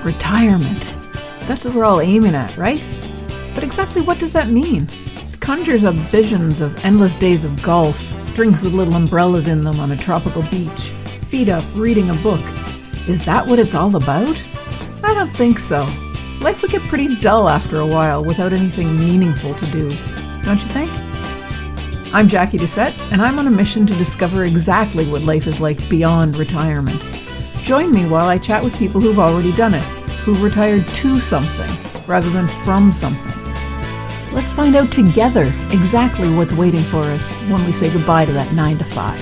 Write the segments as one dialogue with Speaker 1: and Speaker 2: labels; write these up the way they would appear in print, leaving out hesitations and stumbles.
Speaker 1: Retirement. That's what we're all aiming at, right? But exactly what does that mean? It conjures up visions of endless days of golf, drinks with little umbrellas in them on a tropical beach, feet up, reading a book. Is that what it's all about? I don't think so. Life would get pretty dull after a while without anything meaningful to do, don't you think? I'm Jackie Doucette, and I'm on a mission to discover exactly what life is like beyond retirement. Join me while I chat with people who've already done it, who've retired to something rather than from something. Let's find out together exactly what's waiting for us when we say goodbye to that 9 to 5.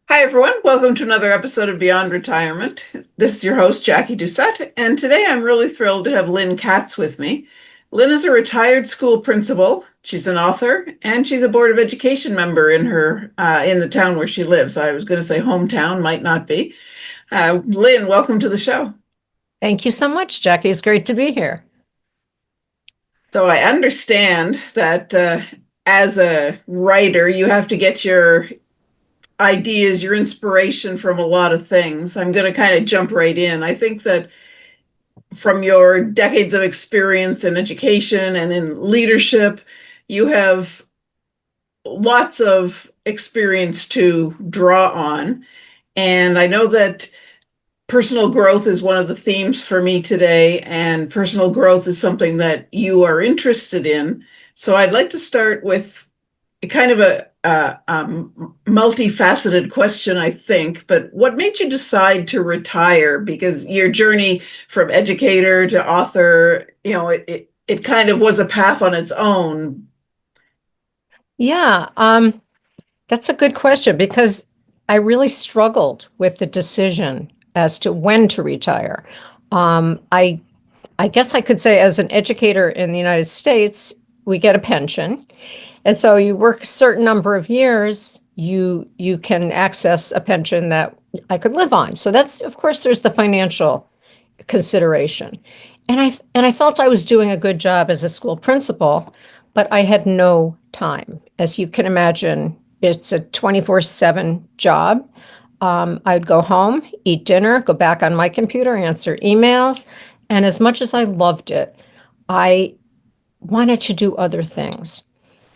Speaker 1: Hi, everyone. Welcome to another episode of Beyond Retirement. This is your host, Jackie Doucette, and today I'm really thrilled to have Lynn Katz with me. Lynn is a retired school principal. She's an author, and she's a Board of Education member in the town where she lives. I was going to say hometown, might not be. Lynn, welcome to the show.
Speaker 2: Thank you so much, Jackie. It's great to be here.
Speaker 1: So I understand that as a writer, you have to get your ideas, your inspiration from a lot of things. I'm going to kind of jump right in. I think that from your decades of experience in education and in leadership, you have lots of experience to draw on. And I know that personal growth is one of the themes for me today, and personal growth is something that you are interested in. So I'd like to start with kind of a multifaceted question, I think, but what made you decide to retire? Because your journey from educator to author, it kind of was a path on its own.
Speaker 2: Yeah, that's a good question because I really struggled with the decision as to when to retire. I guess I could say as an educator in the United States, we get a pension. And so you work a certain number of years, you can access a pension that I could live on. So that's, of course, there's the financial consideration. And I felt I was doing a good job as a school principal, but I had no time. As you can imagine, it's a 24/7 job. I'd go home, eat dinner, go back on my computer, answer emails. And as much as I loved it, I wanted to do other things.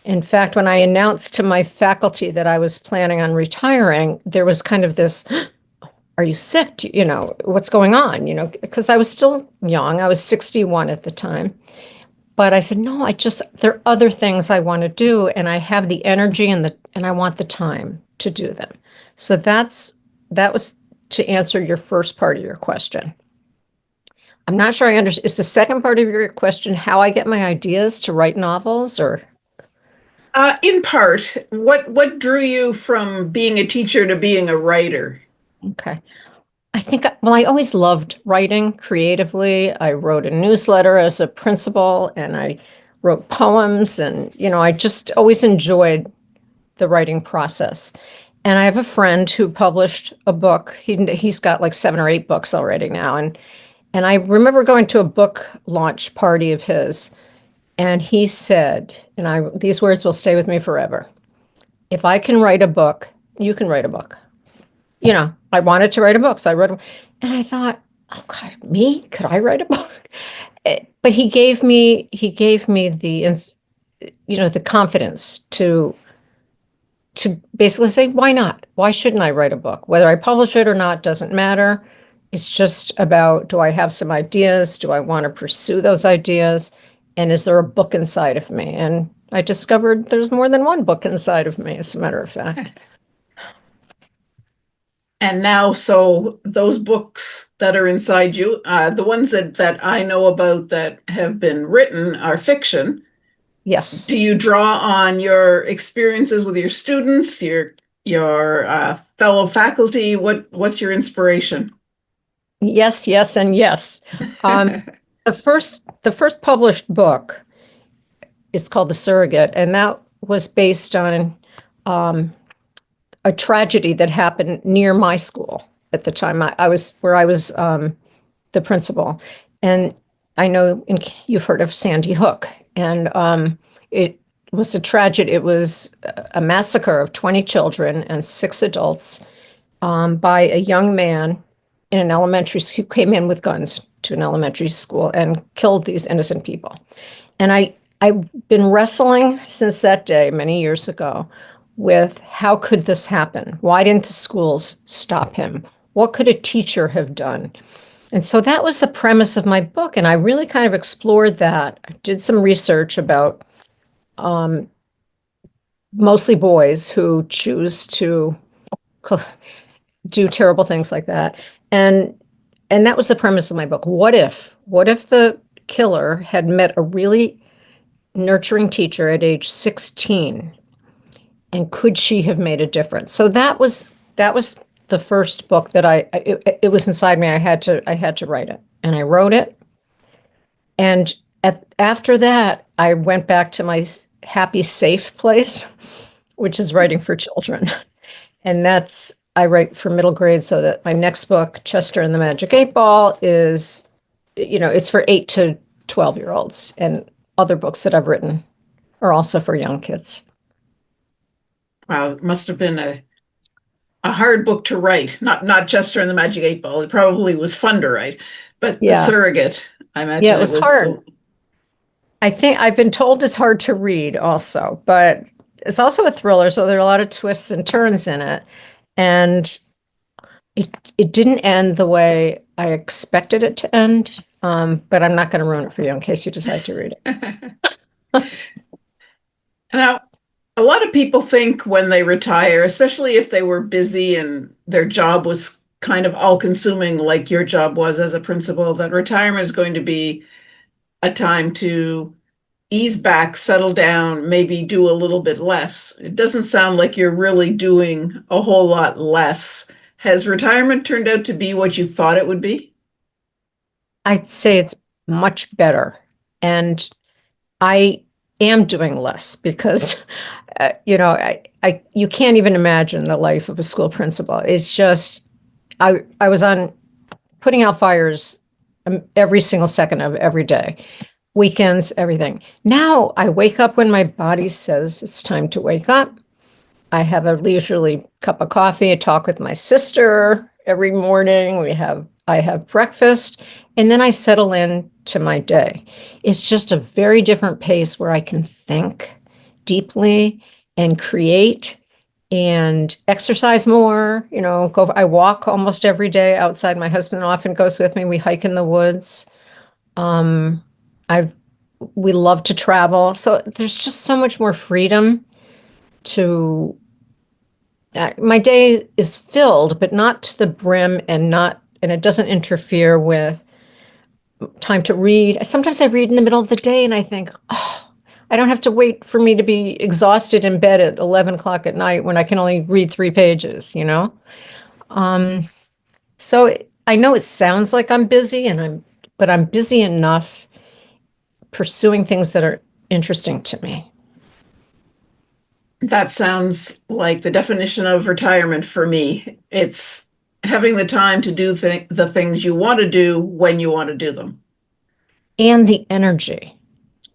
Speaker 2: In fact, when I announced to my faculty that I was planning on retiring, there was kind of this, are you sick? What's going on? Because I was still young. I was 61 at the time. But I said, no, there are other things I want to do, and I have the energy and I want the time to do them. So that was to answer your first part of your question. I'm not sure I understand. Is the second part of your question how I get my ideas to write novels, or?
Speaker 1: In part, what drew you from being a teacher to being a writer?
Speaker 2: Okay. I always loved writing creatively. I wrote a newsletter as a principal, and I wrote poems, and, I just always enjoyed the writing process. And I have a friend who published a book. He's got like 7 or 8 books already now. And I remember going to a book launch party of his, and he said, and these words will stay with me forever: if I can write a book, you can write a book. I wanted to write a book, so I wrote them. And I thought, oh God, me? Could I write a book? But he gave me the confidence to basically say, why not? Why shouldn't I write a book? Whether I publish it or not doesn't matter. It's just about, do I have some ideas? Do I want to pursue those ideas? And is there a book inside of me? And I discovered there's more than one book inside of me, as a matter of fact.
Speaker 1: And now, so those books that are inside you, the ones that I know about that have been written are fiction.
Speaker 2: Yes.
Speaker 1: Do you draw on your experiences with your students, your fellow faculty? What's your inspiration?
Speaker 2: Yes, yes, and yes. The first published book is called The Surrogate, and that was based on a tragedy that happened near my school at the time. I was the principal, and I know you've heard of Sandy Hook, and it was a tragedy. It was a massacre of 20 children and 6 adults by a young man in an elementary school, came in with guns to an elementary school and killed these innocent people. And I've been wrestling since that day, many years ago, with how could this happen? Why didn't the schools stop him? What could a teacher have done? And so that was the premise of my book. And I really kind of explored that. I did some research about mostly boys who choose to do terrible things like that. And that was the premise of my book. What if the killer had met a really nurturing teacher at age 16, and could she have made a difference? So that was the first book that it was inside me. I had to write it, and I wrote it. And after that, I went back to my happy, safe place, which is writing for children. And I write for middle grade, so that my next book, Chester and the Magic 8-Ball, is, it's for 8 to 12-year-olds. And other books that I've written are also for young kids.
Speaker 3: Wow, it must have been a hard book to write. Not Chester and the Magic 8-Ball. It probably was fun to write, but The Surrogate, I imagine
Speaker 2: it was hard. I think I've been told it's hard to read also, but it's also a thriller, so there are a lot of twists and turns in it. And it didn't end the way I expected it to end, but I'm not going to ruin it for you in case you decide to read it.
Speaker 3: Now, a lot of people think when they retire, especially if they were busy and their job was kind of all-consuming, like your job was as a principal, that retirement is going to be a time to ease back, settle down, maybe do a little bit less. It doesn't sound like you're really doing a whole lot less. Has retirement turned out to be what you thought it would be?
Speaker 2: I'd say it's much better. And I am doing less because, you can't even imagine the life of a school principal. It's just, I was on putting out fires every single second of every day. Weekends, everything. Now I wake up when my body says it's time to wake up. I have a leisurely cup of coffee. I talk with my sister every morning. I have breakfast, and then I settle in to my day. It's just a very different pace where I can think deeply and create and exercise more. I walk almost every day outside. My husband often goes with me. We hike in the woods. We love to travel. So there's just so much more freedom to, my day is filled, but not to the brim, and it doesn't interfere with time to read. Sometimes I read in the middle of the day and I think, I don't have to wait for me to be exhausted in bed at 11 o'clock at night when I can only read 3 pages, So I know it sounds like I'm busy, but I'm busy enough pursuing things that are interesting to me.
Speaker 3: That sounds like the definition of retirement for me. It's having the time to do the things you want to do when you want to do them.
Speaker 2: And the energy,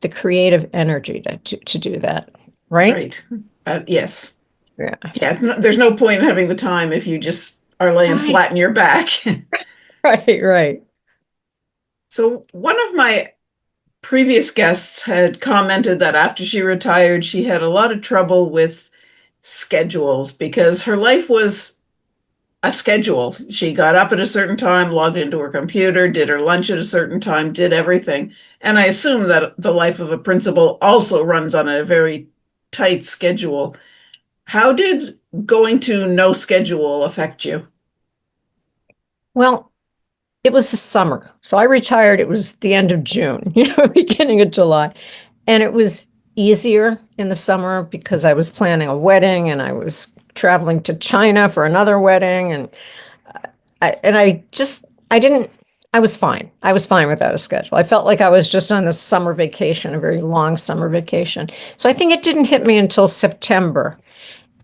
Speaker 2: the creative energy to do that, right?
Speaker 3: Right. Yes.
Speaker 2: Yeah.
Speaker 3: Yeah. There's no point in having the time if you just are laying flat on your back.
Speaker 2: Right.
Speaker 3: So one of my previous guests had commented that after she retired, she had a lot of trouble with schedules because her life was a schedule. She got up at a certain time, logged into her computer, did her lunch at a certain time, did everything. And I assume that the life of a principal also runs on a very tight schedule. How did going to no schedule affect you?
Speaker 2: Well, it was the summer. So I retired. It was the end of June, beginning of July. And it was easier in the summer because I was planning a wedding and I was traveling to China for another wedding. And I was fine. I was fine without a schedule. I felt like I was just on this summer vacation, a very long summer vacation. So I think it didn't hit me until September.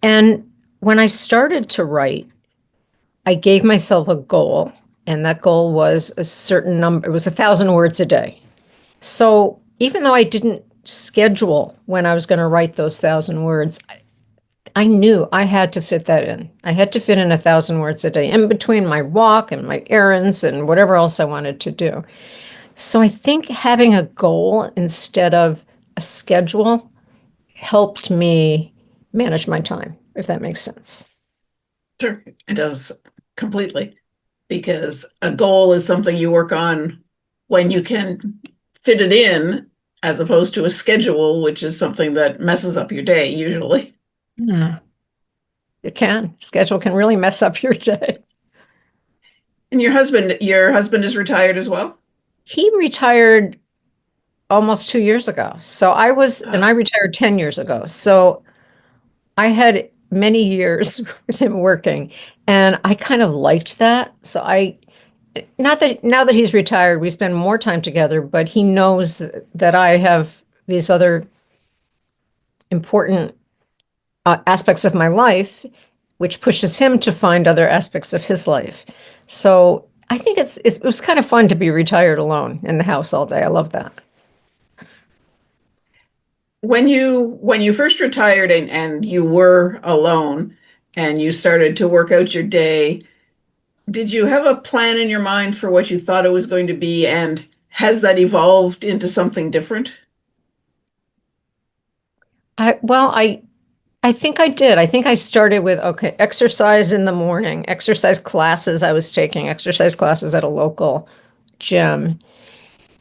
Speaker 2: And when I started to write, I gave myself a goal. And that goal was a certain number. It was 1,000 words a day. So even though I didn't schedule when I was going to write those 1,000 words, I knew I had to fit that in. I had to fit in 1,000 words a day in between my walk and my errands and whatever else I wanted to do. So I think having a goal instead of a schedule helped me manage my time, if that makes sense.
Speaker 3: Sure, it does completely, because a goal is something you work on when you can fit it in, as opposed to a schedule, which is something that messes up your day usually.
Speaker 2: Yeah. It can. Schedule can really mess up your day.
Speaker 3: And your husband is retired as well?
Speaker 2: He retired almost 2 years ago. And I retired 10 years ago. So I had many years with him working, and I kind of liked that. So not that now that he's retired, we spend more time together, but he knows that I have these other important aspects of my life, which pushes him to find other aspects of his life. So I think it was kind of fun to be retired alone in the house all day. I love that.
Speaker 3: When you first retired and you were alone and you started to work out your day, did you have a plan in your mind for what you thought it was going to be, and has that evolved into something different?
Speaker 2: I think I did. I think I started with, okay, exercise in the morning, exercise classes. I was taking exercise classes at a local gym,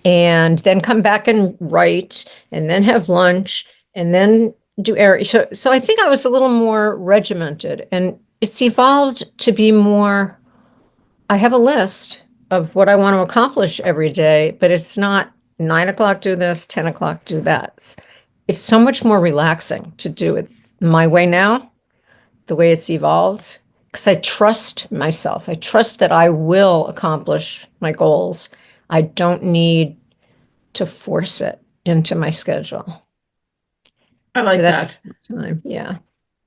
Speaker 2: and then come back and write, and then have lunch, and then do air. So I think I was a little more regimented, and it's evolved to be more, I have a list of what I want to accomplish every day, but it's not 9 o'clock do this, 10 o'clock do that. It's so much more relaxing to do it my way now, the way it's evolved, because I trust myself. I trust that I will accomplish my goals. I don't need to force it into my schedule.
Speaker 3: I like that.
Speaker 2: Time. Yeah.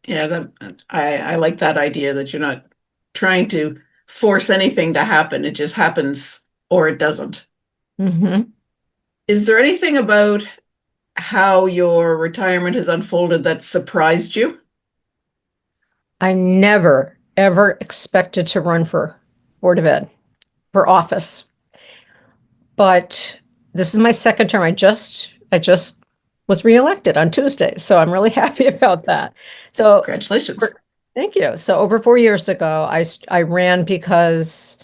Speaker 3: Yeah, I like that idea that you're not trying to force anything to happen. It just happens or it doesn't.
Speaker 2: Mm-hmm.
Speaker 3: Is there anything about how your retirement has unfolded that surprised you?
Speaker 2: I never, ever expected to run for Board of Ed, for office. But this is my second term. I just was reelected on Tuesday, so I'm really happy about that. So
Speaker 3: Congratulations.
Speaker 2: Thank you. So over 4 years ago, I ran because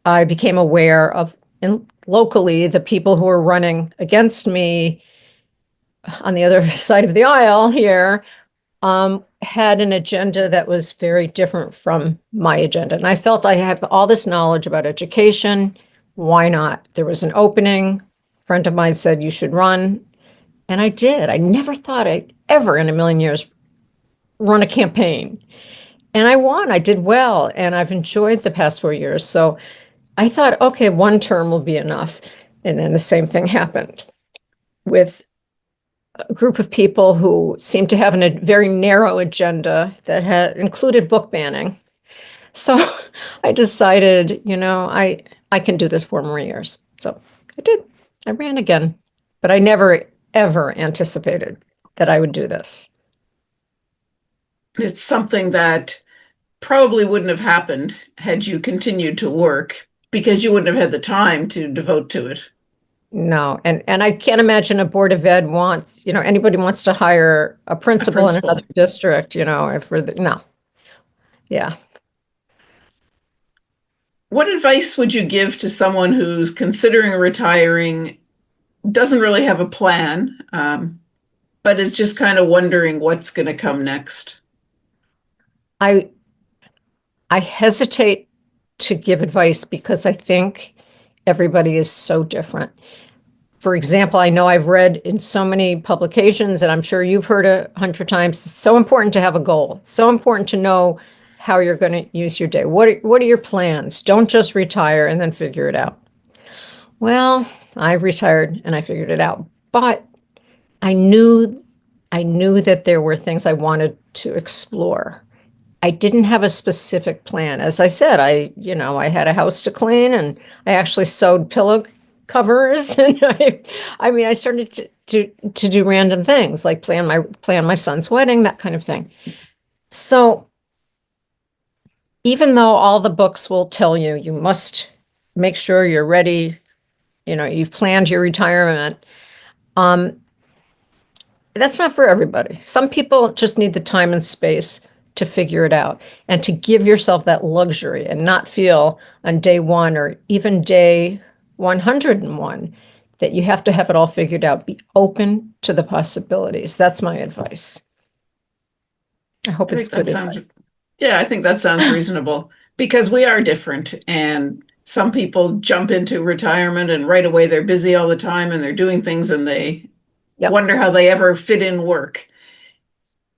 Speaker 2: I became aware of locally the people who were running against me on the other side of the aisle here had an agenda that was very different from my agenda. And I felt I have all this knowledge about education. Why not? There was an opening. A friend of mine said, you should run. And I did. I never thought I'd ever in a million years run a campaign. And I won. I did well. And I've enjoyed the past 4 years. So I thought, okay, one term will be enough. And then the same thing happened with a group of people who seemed to have a very narrow agenda that had included book banning. So I decided, I can do this 4 more years. So I did. I ran again, but I never, ever anticipated that I would do this.
Speaker 3: It's something that probably wouldn't have happened had you continued to work, because you wouldn't have had the time to devote to it.
Speaker 2: No, and I can't imagine a Board of Ed wants, anybody wants to hire a principal in another district, no. Yeah.
Speaker 3: What advice would you give to someone who's considering retiring, doesn't really have a plan, but is just kind of wondering what's going to come next?
Speaker 2: I hesitate to give advice because I think everybody is so different. For example, I know I've read in so many publications, and I'm sure you've heard 100 times, it's so important to have a goal. It's so important to know how you're going to use your day. What are your plans? Don't just retire and then figure it out. Well, I retired and I figured it out, but I knew that there were things I wanted to explore. I didn't have a specific plan. As I said, I had a house to clean, and I actually sewed pillow covers, and I started to do random things like plan my son's wedding, that kind of thing. So even though all the books will tell you, you must make sure you're ready, you've planned your retirement, um, that's not for everybody. Some people just need the time and space to figure it out and to give yourself that luxury and not feel on day one or even day 101 that you have to have it all figured out. Be open to the possibilities. That's my advice. I hope
Speaker 3: I
Speaker 2: it's
Speaker 3: think that
Speaker 2: good
Speaker 3: sounds,
Speaker 2: advice.
Speaker 3: yeah, I think that sounds reasonable because we are different. And some people jump into retirement and right away they're busy all the time and they're doing things and they
Speaker 2: Yep,
Speaker 3: wonder how they ever fit in work.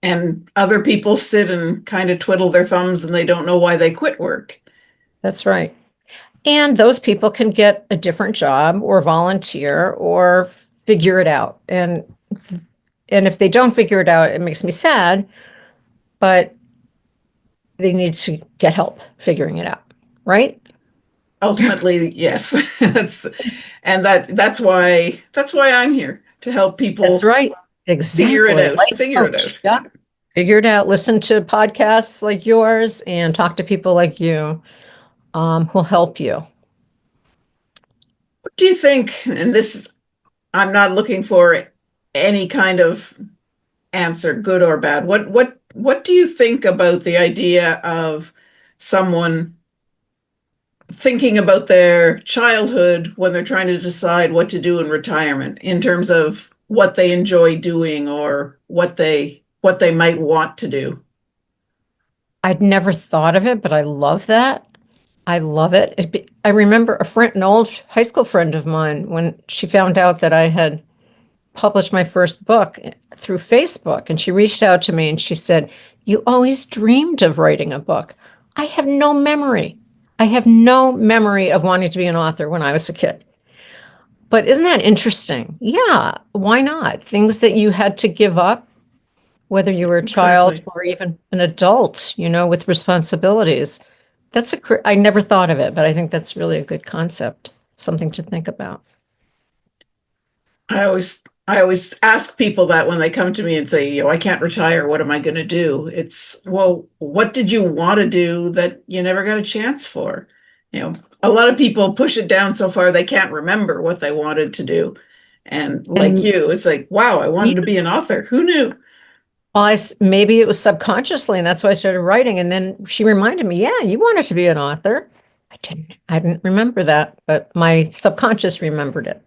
Speaker 3: And other people sit and kind of twiddle their thumbs and they don't know why they quit work.
Speaker 2: that's right. And those people can get a different job or volunteer or figure it out. And if they don't figure it out, it makes me sad, but they need to get help figuring it out, right?
Speaker 3: Ultimately, yes. That's why I'm here to help
Speaker 2: That's
Speaker 3: people
Speaker 2: right.
Speaker 3: figure it
Speaker 2: Exactly.
Speaker 3: out.
Speaker 2: Life
Speaker 3: Figure it
Speaker 2: coach.
Speaker 3: out.
Speaker 2: Yeah. Figure it out. Listen to podcasts like yours and talk to people like you who'll help you.
Speaker 3: What do you think? And this, I'm not looking for any kind of answer, good or bad. What do you think about the idea of someone thinking about their childhood when they're trying to decide what to do in retirement in terms of what they enjoy doing or what they might want to do?
Speaker 2: I'd never thought of it, but I love that. I love it. I remember an old high school friend of mine, when she found out that I had published my first book through Facebook, and she reached out to me and she said, "You always dreamed of writing a book." I have no memory. I have no memory of wanting to be an author when I was a kid. But isn't that interesting? Yeah, why not? Things that you had to give up, whether you were a child
Speaker 3: Exactly.
Speaker 2: or even an adult, with responsibilities. I never thought of it, but I think that's really a good concept, something to think about.
Speaker 3: I always ask people that when they come to me and say, I can't retire. What am I going to do? It's, well, what did you want to do that you never got a chance for? A lot of people push it down so far they can't remember what they wanted to do. And like
Speaker 2: And
Speaker 3: you, it's like, wow, I wanted to be an author. Who knew?
Speaker 2: well, maybe it was subconsciously, and that's why I started writing. And then she reminded me, yeah, you wanted to be an author. I didn't remember that, but my subconscious remembered it.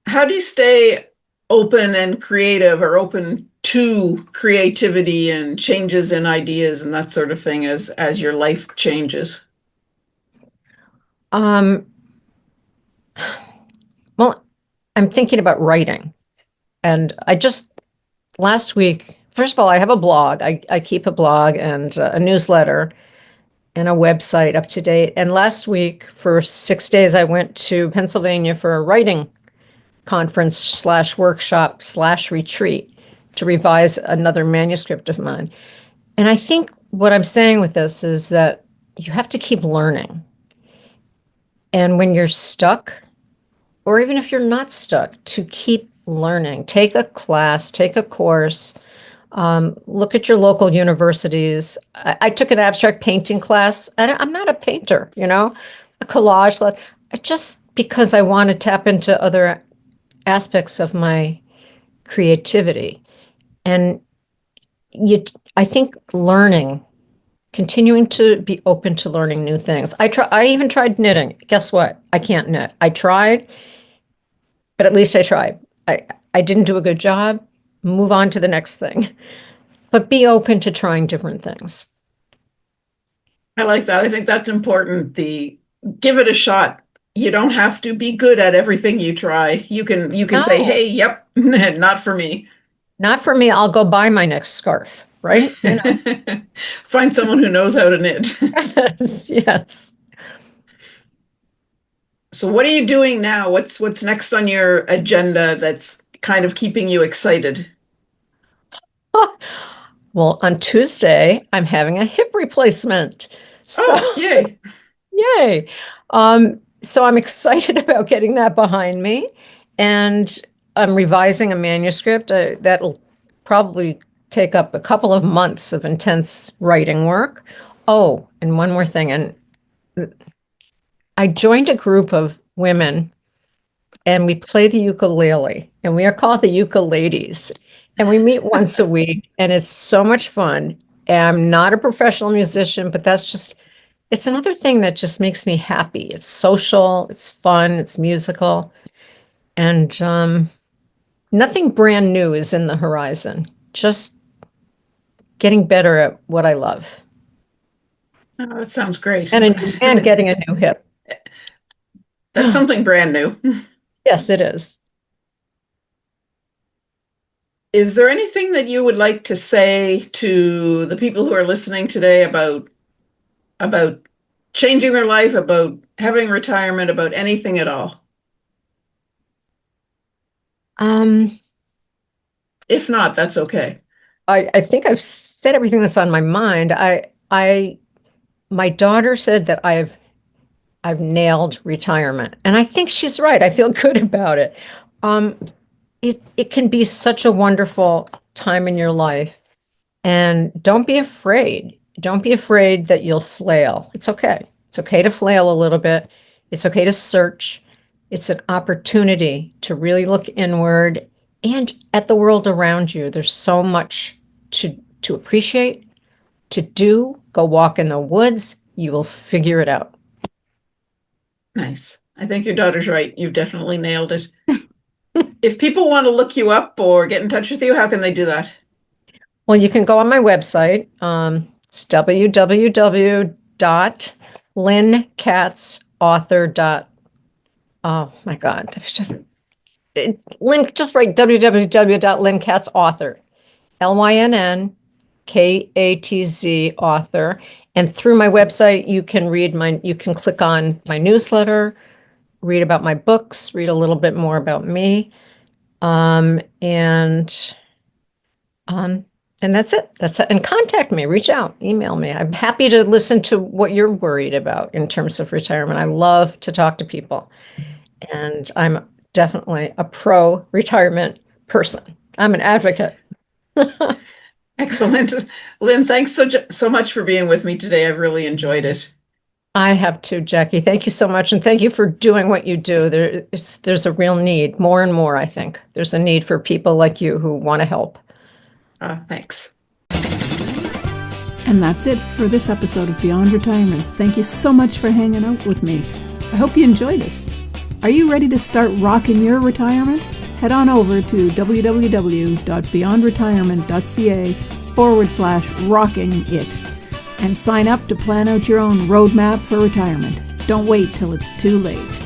Speaker 3: How do you stay open and creative or open to creativity and changes in ideas and that sort of thing as your life changes?
Speaker 2: Um, well, I'm thinking about writing. And last week, first of all, I have a blog. I keep a blog and a newsletter and a website up to date. And last week, for 6 days, I went to Pennsylvania for a writing conference slash workshop slash retreat to revise another manuscript of mine. And I think what I'm saying with this is that you have to keep learning. And when you're stuck, or even if you're not stuck, to keep learning, take a class, take a course, look at your local universities. I took an abstract painting class, and I'm not a painter, a collage class, just because I want to tap into other aspects of my creativity. And I think continuing to be open to learning new things. I even tried knitting. Guess what? I can't knit. I tried, but at least I tried. I didn't do a good job. Move on to the next thing. But be open to trying different things.
Speaker 3: I like that. I think that's important. The give it a shot. You don't have to be good at everything you try. You can say,
Speaker 2: No,
Speaker 3: "Hey, yep, not for me."
Speaker 2: not for me. I'll go buy my next scarf, right?
Speaker 3: Find someone who knows how to knit.
Speaker 2: Yes, yes.
Speaker 3: So what are you doing now? What's next on your agenda that's kind of keeping you excited?
Speaker 2: Well, on Tuesday, I'm having a hip replacement. So,
Speaker 3: Oh, yay.
Speaker 2: yay. So I'm excited about getting that behind me. And I'm revising a manuscript that'll probably take up a couple of months of intense writing work. Oh, and one more thing. And I joined a group of women and we play the ukulele, and we are called the Ukuladies. And we meet once a week, and it's so much fun. And I'm not a professional musician, but it's another thing that just makes me happy. It's social, it's fun, it's musical. And nothing brand new is in the horizon. Just getting better at what I love.
Speaker 3: Oh, that sounds great.
Speaker 2: And getting a new hip.
Speaker 3: That's something brand new.
Speaker 2: Yes, it is.
Speaker 3: Is there anything that you would like to say to the people who are listening today about changing their life, about having retirement, about anything at all? If not, that's okay.
Speaker 2: I think I've said everything that's on my mind. My daughter said that I've nailed retirement, and I think she's right. I feel good about it. It can be such a wonderful time in your life, and don't be afraid. Don't be afraid that you'll flail. It's okay. It's okay to flail a little bit. It's okay to search. It's an opportunity to really look inward and at the world around you. There's so much to appreciate, to do. Go walk in the woods. You will figure it out.
Speaker 3: Nice. I think your daughter's right. You definitely nailed it. If people want to look you up or get in touch with you, how can they do that?
Speaker 2: Well, you can go on my website. It's www.lynnkatz.author. Oh my God. Just write www.lynnkatz.author. LYNNKATZ author. And through my website, you can click on my newsletter, read about my books, read a little bit more about me. And that's it. That's it. And contact me, reach out, email me. I'm happy to listen to what you're worried about in terms of retirement. I love to talk to people. And I'm definitely a pro-retirement person. I'm an advocate.
Speaker 3: Excellent. Lynn, thanks so much for being with me today. I've really enjoyed it.
Speaker 2: I have too, Jackie. Thank you so much. And thank you for doing what you do. There's a real need, more and more, I think. There's a need for people like you who want to help.
Speaker 3: Thanks.
Speaker 1: And that's it for this episode of Beyond Retirement. Thank you so much for hanging out with me. I hope you enjoyed it. Are you ready to start rocking your retirement? Head on over to www.beyondretirement.ca/rocking it and sign up to plan out your own roadmap for retirement. Don't wait till it's too late.